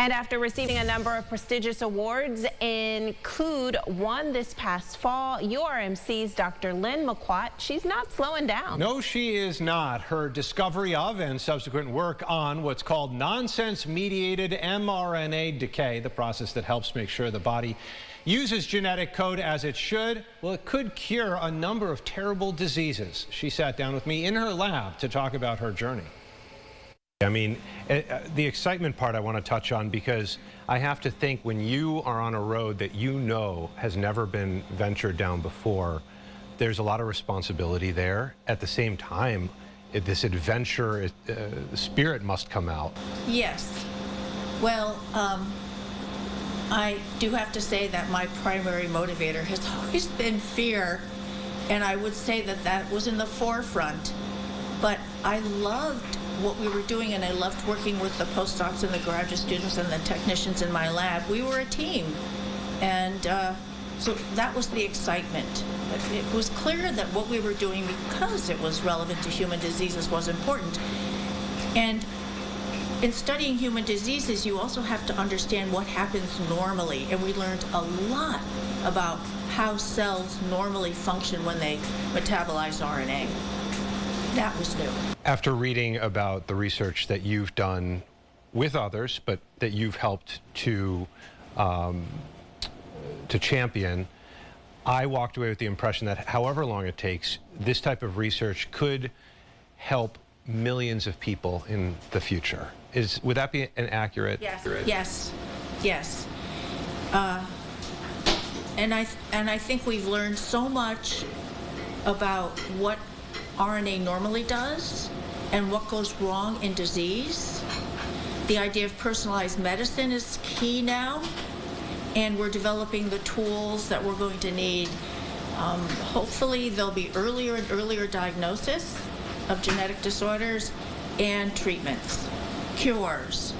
And after receiving a number of prestigious awards, include one this past fall, URMC's Dr. Lynne Maquat, she's not slowing down. No, she is not. Her discovery of and subsequent work on what's called nonsense-mediated mRNA decay, the process that helps make sure the body uses genetic code as it should, well, it could cure a number of terrible diseases. She sat down with me in her lab to talk about her journey. I mean, the excitement part I want to touch on, because I have to think when you are on a road that you know has never been ventured down before, there's a lot of responsibility there. At the same time, this adventure spirit must come out. Yes. Well, I do have to say that my primary motivator has always been fear, and I would say that that was in the forefront. But I loved what we were doing, and I loved working with the postdocs and the graduate students and the technicians in my lab. We were a team, and so that was the excitement. It was clear that what we were doing, because it was relevant to human diseases, was important. And in studying human diseases, you also have to understand what happens normally, and we learned a lot about how cells normally function when they metabolize RNA. That was new. After reading about the research that you've done with others, but that you've helped to champion, I walked away with the impression that however long it takes, this type of research could help millions of people in the future. Would that be an accurate? Yes. Yes. Yes. And I think we've learned so much about what RNA normally does and what goes wrong in disease. The idea of personalized medicine is key now, and we're developing the tools that we're going to need. Hopefully there'll be earlier and earlier diagnosis of genetic disorders and treatments, cures.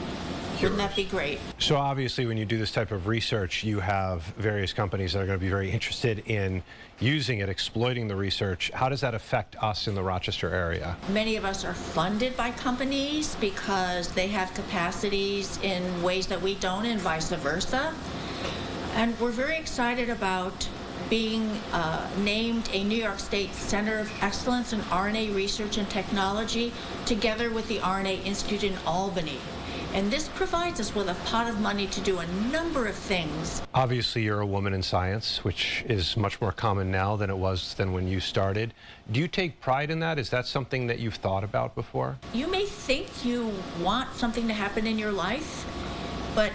Wouldn't that be great? So obviously when you do this type of research, you have various companies that are going to be very interested in using it, exploiting the research. How does that affect us in the Rochester area? Many of us are funded by companies because they have capacities in ways that we don't, and vice versa. And we're very excited about being named a New York State Center of Excellence in RNA Research and Technology, together with the RNA Institute in Albany. And this provides us with a pot of money to do a number of things. Obviously, you're a woman in science, which is much more common now than it was when you started. Do you take pride in that? Is that something that you've thought about before? You may think you want something to happen in your life, but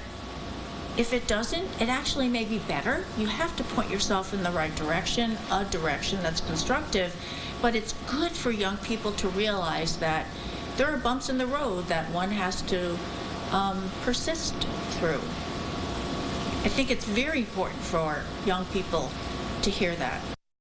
if it doesn't, it actually may be better. You have to point yourself in the right direction, a direction that's constructive, but it's good for young people to realize that there are bumps in the road that one has to persist through. I think it's very important for young people to hear that.